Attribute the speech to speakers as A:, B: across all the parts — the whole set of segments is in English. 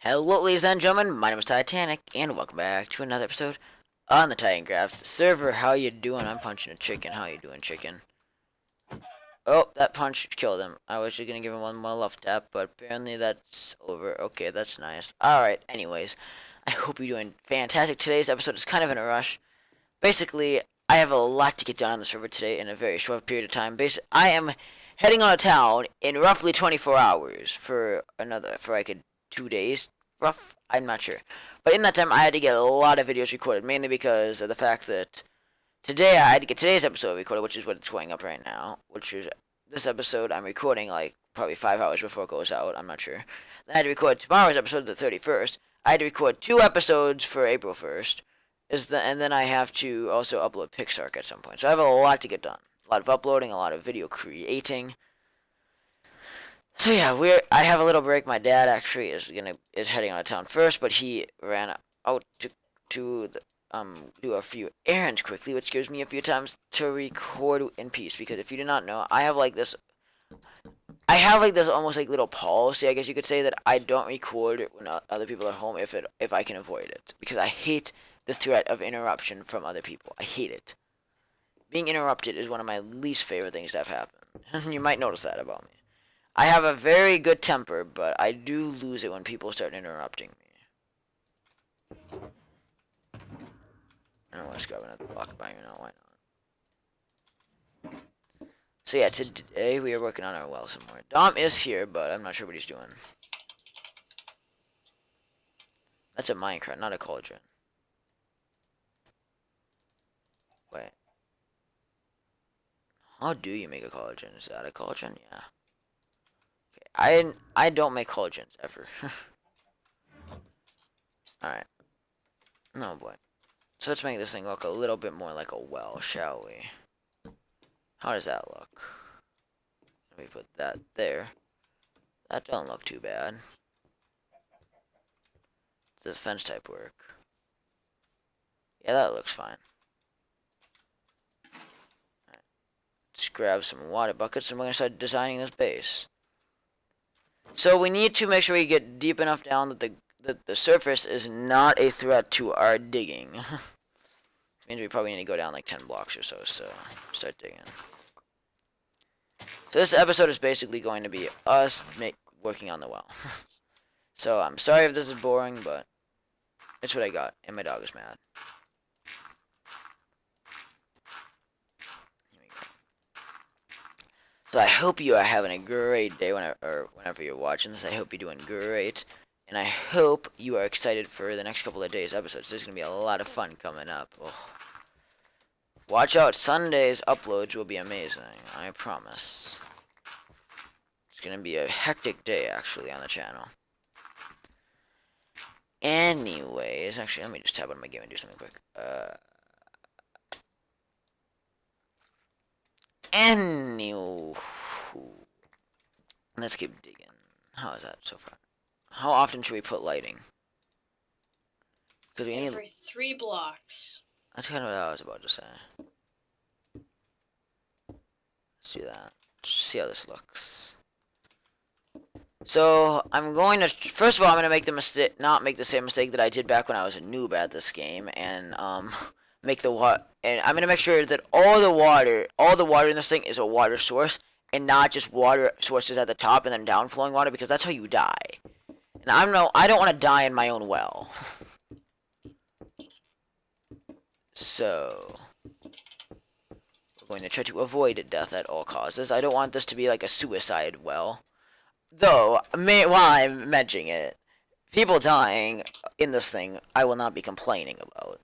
A: Hello, ladies and gentlemen. My name is Titanic, and welcome back to another episode on the Titancraft server. How you doing? I'm punching a chicken. How you doing, chicken? Oh, that punch killed him. I was just gonna give him one more love tap, but apparently that's over. Okay, that's nice. Alright, anyways. I hope you're doing fantastic. Today's episode is kind of in a rush. Basically, I have a lot to get done on the server today in a very short period of time. I am heading out of town in roughly 24 hours for like 2 days. Rough, I'm not sure. But in that time, I had to get a lot of videos recorded, mainly because of the fact that today I had to get today's episode recorded, which is what it's going up right now. Which is this episode I'm recording like probably 5 hours before it goes out. I'm not sure. Then I had to record tomorrow's episode, the 31st. I had to record 2 episodes for April 1st. And then I have to also upload Pixark at some point. So I have a lot to get done. A lot of uploading, a lot of video creating. So yeah, I have a little break. My dad actually is heading out of town first, but he ran out to do a few errands quickly, which gives me a few times to record in peace. Because if you do not know, I have like this almost like little policy, I guess you could say, that I don't record when other people are home if I can avoid it, because I hate the threat of interruption from other people. I hate it. Being interrupted is one of my least favorite things that have happened. You might notice that about me. I have a very good temper, but I do lose it when people start interrupting me. I don't want to grab another block by now, why not? So yeah, today we are working on our well some more. Dom is here, but I'm not sure what he's doing. That's a minecart, not a cauldron. Wait. How do you make a cauldron? Is that a cauldron? Yeah. I don't make cauldrons ever. Alright. Oh boy. So let's make this thing look a little bit more like a well, shall we? How does that look? Let me put that there. That don't look too bad. Does fence type work? Yeah, that looks fine. Alright. Let's grab some water buckets and we're gonna start designing this base. So we need to make sure we get deep enough down that the surface is not a threat to our digging. Means we probably need to go down like 10 blocks or so start digging. So this episode is basically going to be us working on the well. So I'm sorry if this is boring, but it's what I got, and my dog is mad. So I hope you are having a great day whenever you're watching this. I hope you're doing great. And I hope you are excited for the next couple of days' episodes. There's going to be a lot of fun coming up. Oh. Watch out. Sunday's uploads will be amazing. I promise. It's going to be a hectic day, actually, on the channel. Anyways, actually, let me just tab on my game and do something quick. Anywho, let's keep digging. How is that so far? How often should we put lighting? Because we need
B: every 3 blocks.
A: That's kind of what I was about to say. Let's do that. See how this looks. So I'm going to first of all, I'm going to make the mistake, not make the same mistake that I did back when I was a noob at this game, and make the water, and I'm gonna make sure that all the water in this thing is a water source, and not just water sources at the top and then downflowing water, because that's how you die. And I don't want to die in my own well. So we're going to try to avoid death at all causes. I don't want this to be like a suicide well. Though, while I'm mentioning it, people dying in this thing, I will not be complaining about.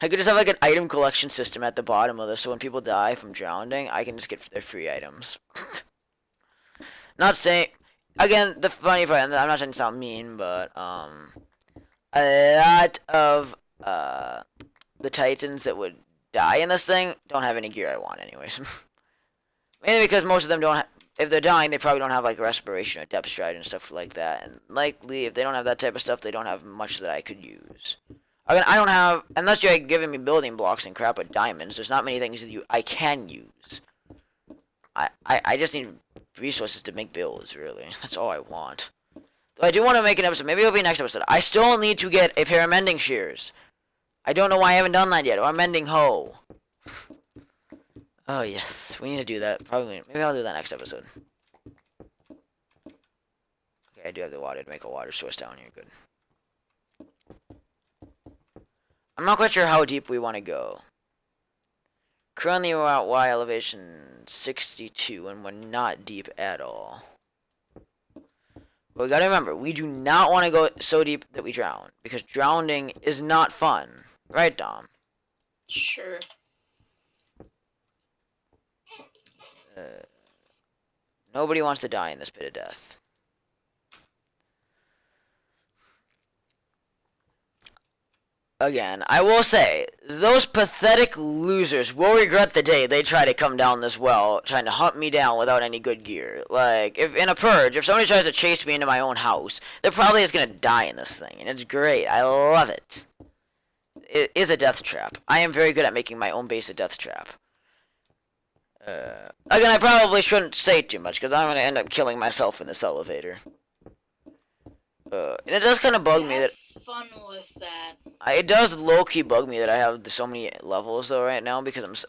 A: I could just have like an item collection system at the bottom of this, so when people die from drowning, I can just get their free items. Not saying, again, the funny part, I'm not trying to sound mean, but a lot of the Titans that would die in this thing don't have any gear I want, anyways. Mainly because most of them don't. If they're dying, they probably don't have like respiration or depth stride and stuff like that, and likely if they don't have that type of stuff, they don't have much that I could use. I mean, I don't have, unless you're giving me building blocks and crap with diamonds, there's not many things that I can use. I just need resources to make builds, really. That's all I want. So I do want to make an episode. Maybe it'll be next episode. I still need to get a pair of mending shears. I don't know why I haven't done that yet. Or a mending hoe. Oh, yes. We need to do that. Probably. Maybe I'll do that next episode. Okay, I do have the water to make a water source down here. Good. I'm not quite sure how deep we want to go. Currently we're at Y elevation 62, and we're not deep at all. But we gotta remember, we do not want to go so deep that we drown, because drowning is not fun. Right, Dom?
B: Sure.
A: Nobody wants to die in this pit of death. Again, I will say, those pathetic losers will regret the day they try to come down this well, trying to hunt me down without any good gear. Like, if in a purge, if somebody tries to chase me into my own house, they're probably just gonna die in this thing, and it's great. I love it. It is a death trap. I am very good at making my own base a death trap. Again, I probably shouldn't say too much, because I'm gonna end up killing myself in this elevator. And it does kind of bug me that...
B: Fun with that.
A: It does low-key bug me that I have so many levels though right now, because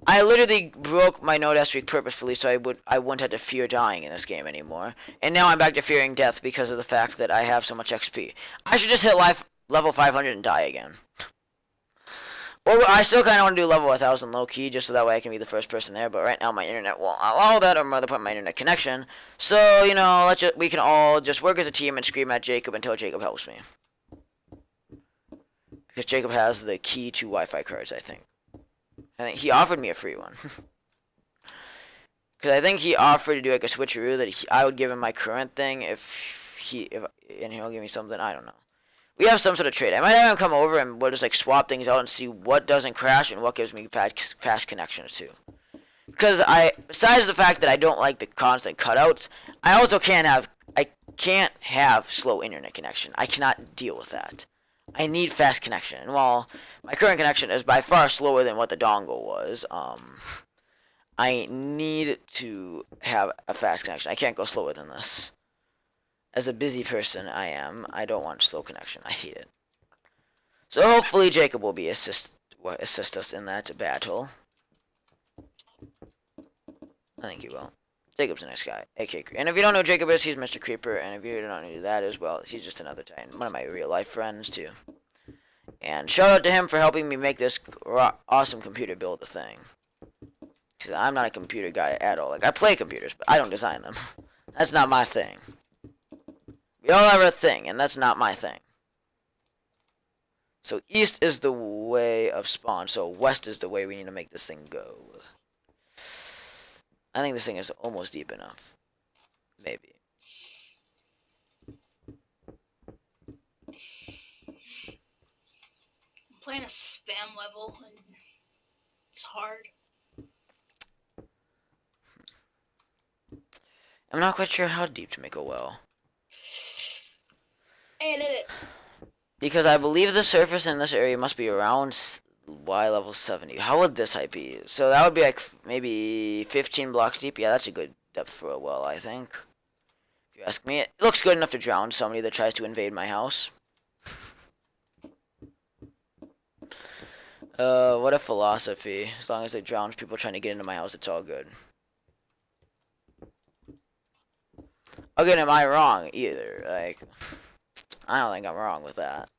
A: I literally broke my no death streak purposefully so I wouldn't have to fear dying in this game anymore. And now I'm back to fearing death because of the fact that I have so much XP. I should just hit level 500 and die again. Or I still kind of want to do level 1000 low-key just so that way I can be the first person there, but right now my internet won't allow that, or rather put my internet connection. So, you know, we can all just work as a team and scream at Jacob until Jacob helps me. Because Jacob has the key to Wi-Fi cards, I think. I think he offered me a free one. Because I think he offered to do like a switcheroo that I would give him my current thing and he'll give me something. I don't know. We have some sort of trade. I might have him come over and we'll just like swap things out and see what doesn't crash and what gives me fast connections too. Because besides the fact that I don't like the constant cutouts, I also can't have slow internet connection. I cannot deal with that. I need fast connection. And while my current connection is by far slower than what the dongle was, I need to have a fast connection. I can't go slower than this. As a busy person I don't want slow connection. I hate it. So hopefully Jacob will be assist us in that battle. I think he will. Jacob's a nice guy. AK. And if you don't know who Jacob is, he's Mr. Creeper. And if you don't know who that is, well, he's just another Titan. One of my real life friends, too. And shout out to him for helping me make this awesome computer build a thing. Because I'm not a computer guy at all. Like, I play computers, but I don't design them. That's not my thing. We all have a thing, and that's not my thing. So east is the way of spawn, so west is the way we need to make this thing go. I think this thing is almost deep enough. Maybe.
B: I'm playing a spam level, and it's hard.
A: I'm not quite sure how deep to make a well.
B: I did it.
A: Because I believe the surface in this area must be around Y level 70. How would this height be? So that would be like maybe 15 blocks deep. Yeah, that's a good depth for a well, I think. If you ask me. It looks good enough to drown somebody that tries to invade my house. What a philosophy. As long as it drowns people trying to get into my house, it's all good. Again, am I wrong either? Like, I don't think I'm wrong with that.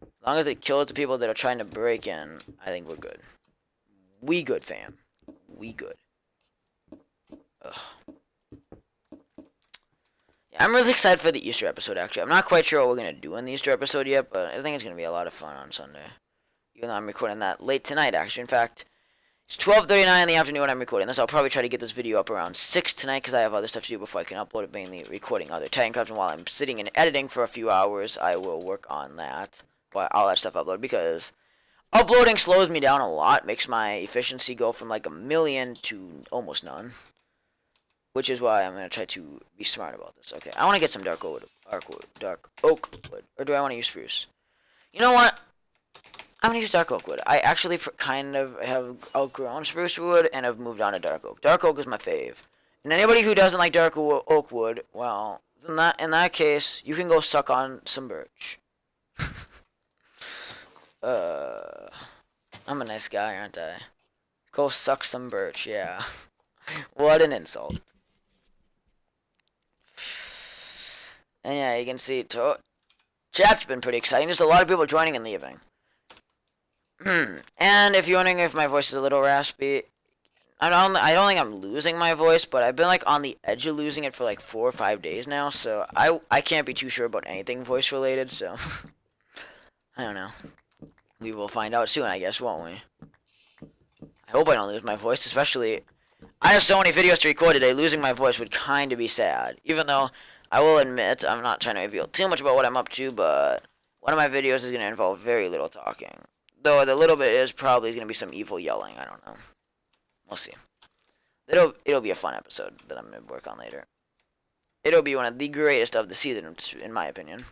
A: As long as it kills the people that are trying to break in, I think we're good. We good, fam. We good. Ugh. Yeah, I'm really excited for the Easter episode, actually. I'm not quite sure what we're going to do in the Easter episode yet, but I think it's going to be a lot of fun on Sunday. Even though I'm recording that late tonight, actually. In fact, it's 12:39 in the afternoon when I'm recording this. I'll probably try to get this video up around 6 tonight because I have other stuff to do before I can upload it, mainly recording other Titancraft. And while I'm sitting and editing for a few hours, I will work on that. But all that stuff upload because uploading slows me down a lot. Makes my efficiency go from like 1,000,000 to almost none. Which is why I'm going to try to be smart about this. Okay, I want to get some dark oak wood. Or do I want to use spruce? You know what? I'm going to use dark oak wood. I actually kind of have outgrown spruce wood and have moved on to dark oak. Dark oak is my fave. And anybody who doesn't like dark oak wood, well, In that case, you can go suck on some birch. I'm a nice guy, aren't I? Go suck some birch, yeah. What an insult. And yeah, you can see chat's been pretty exciting. There's a lot of people joining and leaving. And if you're wondering if my voice is a little raspy, I don't think I'm losing my voice, but I've been like on the edge of losing it for like 4 or 5 days now, so I can't be too sure about anything voice related, so I don't know. We will find out soon, I guess, won't we? I hope I don't lose my voice, especially I have so many videos to record today. Losing my voice would kind of be sad, even though I will admit I'm not trying to reveal too much about what I'm up to, but one of my videos is going to involve very little talking. Though the little bit is probably going to be some evil yelling. I don't know. We'll see. It'll be a fun episode that I'm going to work on later. It'll be one of the greatest of the season, in my opinion.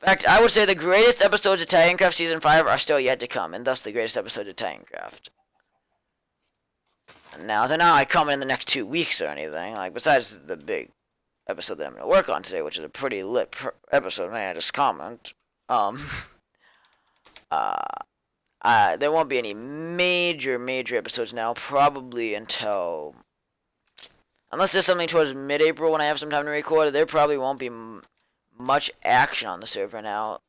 A: In fact, I would say the greatest episodes of Titancraft Season 5 are still yet to come, and thus the greatest episode of Titancraft. Now, they're not like coming in the next 2 weeks or anything. Like, besides the big episode that I'm going to work on today, which is a pretty lit episode, may I just comment. There won't be any major episodes now, probably until, unless there's something towards mid-April when I have some time to record, there probably won't be much action on the server now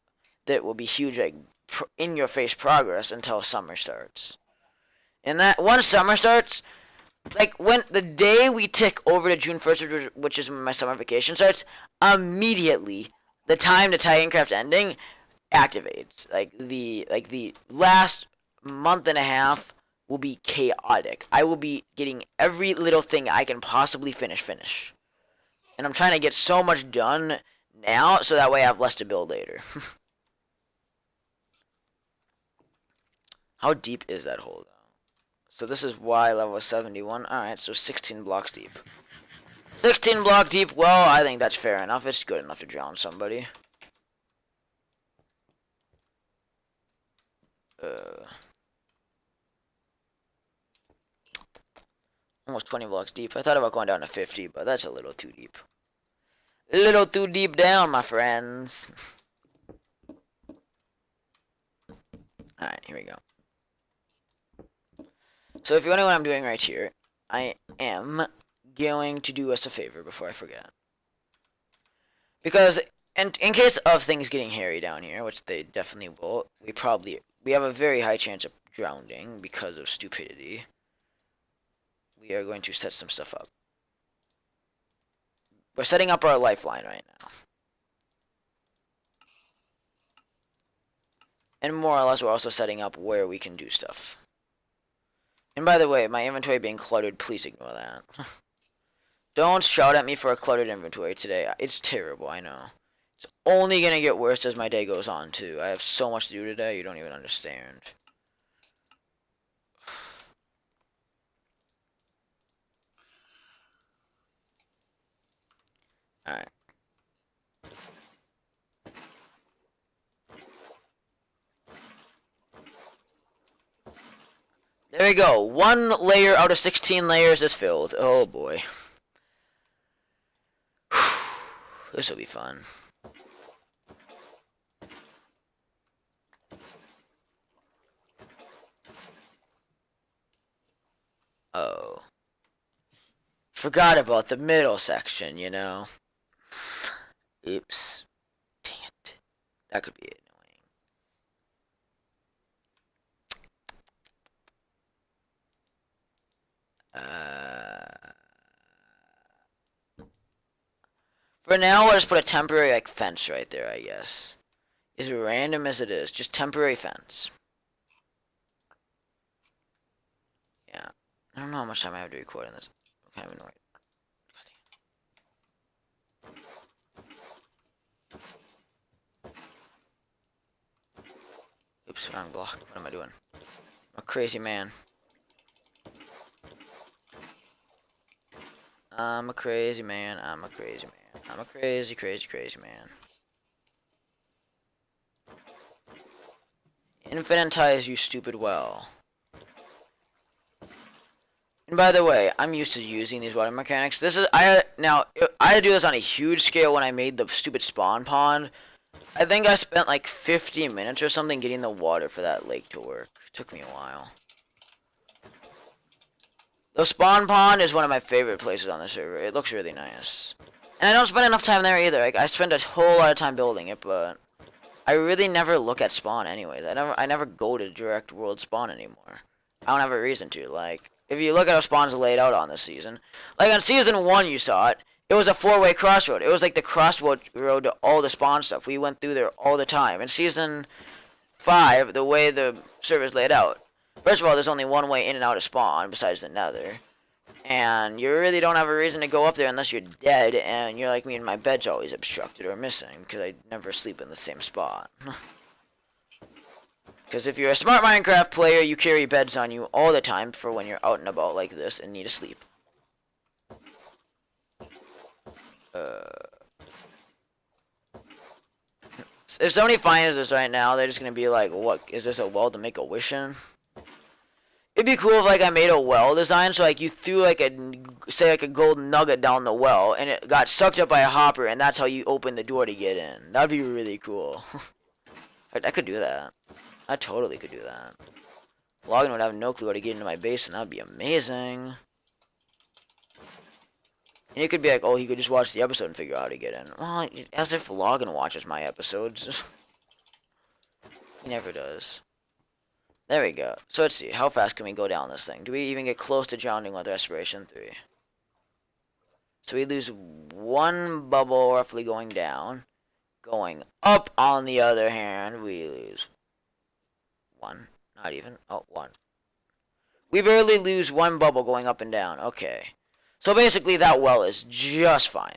A: that will be huge, like, in-your-face progress until summer starts. And that, once summer starts, like, when the day we tick over to June 1st, which is when my summer vacation starts, immediately, the time to Titancraft ending activates. Like the last month and a half will be chaotic. I will be getting every little thing I can possibly finish. And I'm trying to get so much done now so that way I have less to build later. How deep is that hole though? So this is Y level 71. Alright, so 16 blocks deep. 16 block deep, well, I think that's fair enough. It's good enough to drown somebody. Almost 20 blocks deep. I thought about going down to 50, but that's a little too deep. A little too deep down, my friends. Alright, here we go. So if you're wondering what I'm doing right here, I am going to do us a favor before I forget. Because in case of things getting hairy down here, which they definitely will, we have a very high chance of drowning because of stupidity. We are going to set some stuff up. We're setting up our lifeline right now. And more or less we're also setting up where we can do stuff. And by the way, my inventory being cluttered, please ignore that. Don't shout at me for a cluttered inventory today. It's terrible, I know. It's only gonna get worse as my day goes on, too. I have so much to do today, you don't even understand. Alright. There we go. 1 layer out of 16 layers is filled. Oh boy. This will be fun. Oh. Forgot about the middle section, you know. Oops. Dang it. That could be annoying. For now, I'll just put a temporary like fence right there, I guess. As random as it is, just temporary fence. Yeah. I don't know how much time I have to record in this. I'm kind of annoyed. Oops, wrong block. What am I doing? I'm a crazy man. I'm a crazy man. I'm a crazy man. I'm a crazy man. Infinitize, you stupid well. By the way, I'm used to using these water mechanics. I had to do this on a huge scale when I made the stupid spawn pond. I think I spent like 50 minutes or something getting the water for that lake to work. Took me a while. The spawn pond is one of my favorite places on the server. It looks really nice. And I don't spend enough time there either. Like, I spend a whole lot of time building it, but I really never look at spawn anyways. I never go to direct world spawn anymore. I don't have a reason to. Like, if you look at how spawn's laid out on this season, like on season 1 you saw it, it was a 4-way crossroad. It was like the crossroad to all the spawn stuff. We went through there all the time. In season 5, the way the server's laid out, first of all, there's only one way in and out of spawn besides the nether. And you really don't have a reason to go up there unless you're dead, and you're like me and my bed's always obstructed or missing, because I never sleep in the same spot. Because if you're a smart Minecraft player, you carry beds on you all the time for when you're out and about like this and need to sleep. If somebody finds this right now, they're just going to be like, what, is this a well to make a wish in? It'd be cool if, like, I made a well design, so, like, you threw, like, say, like, a gold nugget down the well, and it got sucked up by a hopper, and that's how you open the door to get in. That'd be really cool. I could do that. I totally could do that. Logan would have no clue how to get into my base, and that'd be amazing. And you could be like, oh, he could just watch the episode and figure out how to get in. Well, as if Logan watches my episodes. He never does. There we go. So let's see. How fast can we go down this thing? Do we even get close to drowning with Respiration 3? So we lose 1 bubble roughly going down. Going up, on the other hand, we lose 1. Not even. Oh, 1. We barely lose 1 bubble going up and down. Okay. So basically that well is just fine.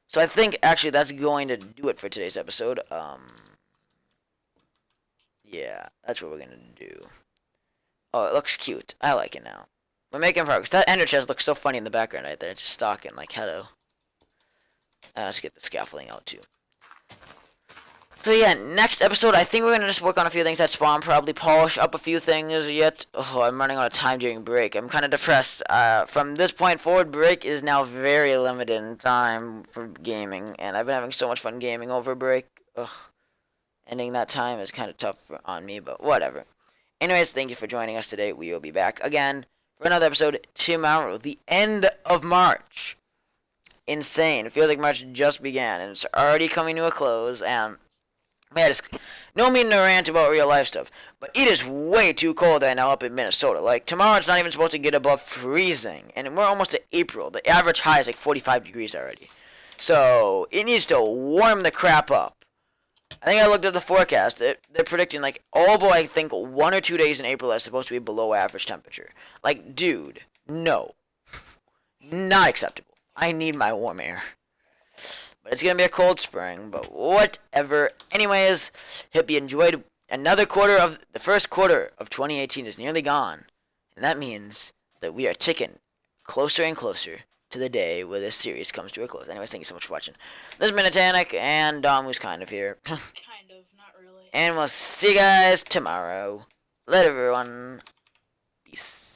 A: So I think actually that's going to do it for today's episode. Yeah, that's what we're going to do. Oh, it looks cute. I like it now. We're making progress. That ender chest looks so funny in the background right there. It's just stalking, like, hello. Let's get the scaffolding out, too. So, yeah, next episode, I think we're going to just work on a few things at spawn. Probably polish up a few things yet. Oh, I'm running out of time during break. I'm kind of depressed. From this point forward, break is now very limited in time for gaming. And I've been having so much fun gaming over break. Ugh. Ending that time is kind of tough on me, but whatever. Anyways, thank you for joining us today. We will be back again for another episode tomorrow, the end of March. Insane. It feels like March just began, and it's already coming to a close, and man, it's no meaning to rant about real life stuff, but it is way too cold right now up in Minnesota. Like, tomorrow it's not even supposed to get above freezing, and we're almost to April. The average high is like 45 degrees already. So, it needs to warm the crap up. I think I looked at the forecast. They're predicting, like, I think 1 or 2 days in April is supposed to be below average temperature. Like, dude, no. Not acceptable. I need my warm air. But it's going to be a cold spring, but whatever. Anyways, hope you enjoyed another quarter of, the first quarter of 2018 is nearly gone. And that means that we are ticking closer and closer to the day where this series comes to a close. Anyways, thank you so much for watching. This has been Titanic, and Dom, who's kind of here.
B: Kind of, not really.
A: And we'll see you guys tomorrow. Later, everyone. Peace.